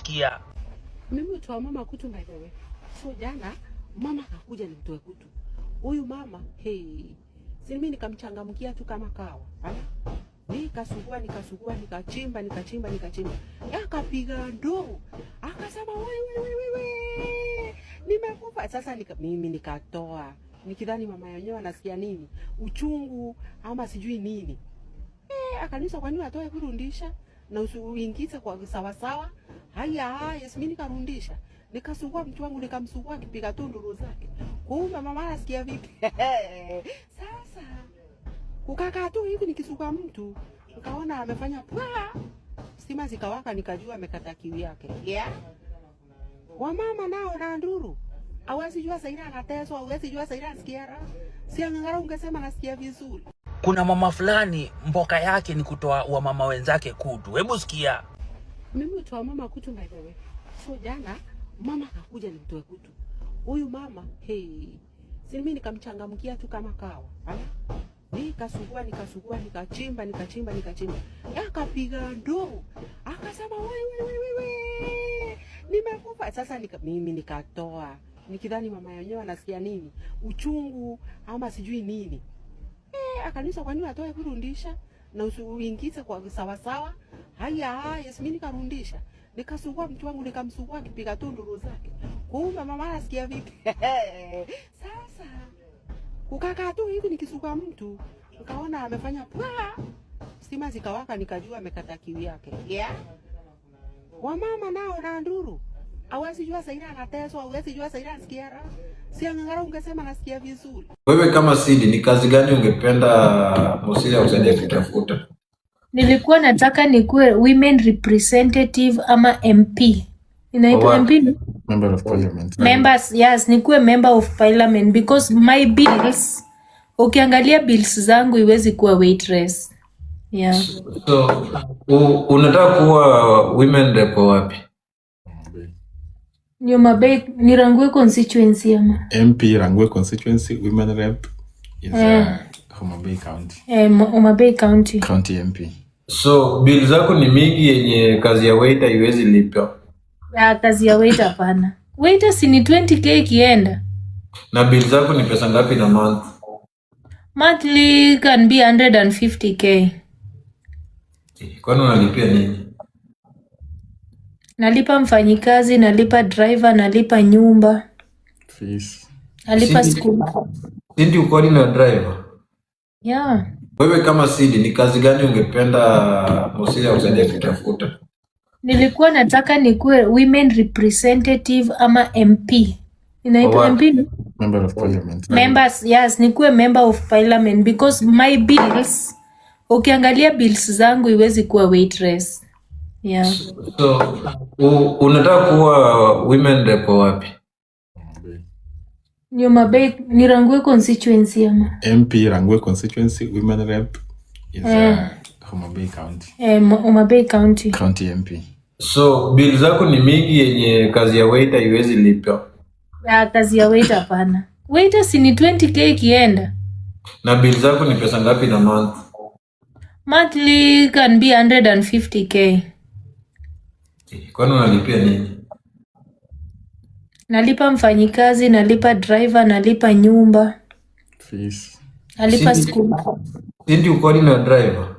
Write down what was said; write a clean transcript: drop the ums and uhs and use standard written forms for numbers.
sikia. Mimi utoa mama kutu by the way. So jana mama akakuja nimtoe kutu. Huyu mama si mimi nikamchangamkia tu kama kawa. Nikasugua nikachimba. Akapiga ndoo. Akasema wewe. Nimekufa. Sasa mimi nikatoa. Nikidhani mama yenyewe anasikia nini? Uchungu ama sijui nini. Akanisa kwa nini atoe kurundisha na usiingize kwa sawa. Haya, mimi nikarundisha. Nikasugua mtu wangu nikamsugua akipiga tu nduru zake. Kumbe mama anasikia vipi? Sasa kukakaa tu hivi nikisugua mtu, nikaona amefanya stima zikawaka, nikajua amekata kiu yake. Wamama nao na nduru. Hawezi jua Saira anateswa, hawezi jua Saira anasikia raha. Si angangara ungesema anasikia vizuri. Kuna mama fulani mboka yake ni kutoa wa mama wenzake kutu. Hebu sikia. Mimi utoa mama kutu by the way. So jana mama akakuja nimtoe kutu. Huyu mama si mimi nikamchangamkia tu kama kawa. Nikasugua nikachimba. Akapiga ndoo. Akasema wewe. Nimekufa. Sasa mimi nikatoa. Nikidhani mama yenyewe anasikia nini? Uchungu ama sijui nini. Akanisa kwa nini atoe kurundisha na usiingize kwa sawa. Haya, mimi nikarundisha. Nikasugua mtu wangu nikamsugua akipiga tu nduru zake. Kumbe mama anasikia vipi? Sasa kukakaa tu hivi nikisugua mtu, nikaona amefanya stima zikawaka, nikajua amekata kiu yake. Wamama nao na nduru. Hawezi jua Saira anateswa, hawezi jua Saira anasikia raha. Si angangara ungesema anasikia vizuri. Wewe kama Sidi, ni kazi gani ungependa Musilia usaidie kutafuta? Nilikuwa nataka nikuwe women representative ama MP. Inaitwa MP? Member of Parliament. Members, yes, nikuwe member of Parliament because my bills, ukiangalia bills zangu iwezi kuwa waitress. So, unataka kuwa women rep wapi? Homa Bay, ni Rangwe constituency ama? MP Rangwe constituency, women rep is Homa Bay County. Homa Bay County. County MP. So, bill zako ni mingi yenye kazi ya waiter iwezi lipa? Kazi ya waiter hapana. Waiter si ni 20k kienda. Na bill zako ni pesa ngapi na month? Monthly can be 150k. Kwani unalipia nini? Nalipa mfanyikazi, nalipa driver, nalipa nyumba. Fees. Nalipa school. Sidi uko na driver? Wewe kama Sidi, ni kazi gani ungependa Musilia usaidie kutafuta? Nilikuwa nataka nikuwe women representative ama MP. Inaitwa MP? Member of Parliament. Members, yes, nikuwe member of Parliament because my bills, ukiangalia bills zangu iwezi kuwa waitress. So, unataka kuwa women rep wapi? Homa Bay, ni Rangwe constituency ama? MP Rangwe constituency, women rep is Homa Bay County. Homa Bay County. County MP. So, bill zako ni mingi yenye kazi ya waiter iwezi lipa? Kazi ya waiter hapana. Waiter si ni 20k kienda. Na bill zako ni pesa ngapi na month? Monthly can be 150k. Kwani unalipia nini? Nalipa mfanyikazi, nalipa driver, nalipa nyumba. Fees. Nalipa school. Sidi uko na driver?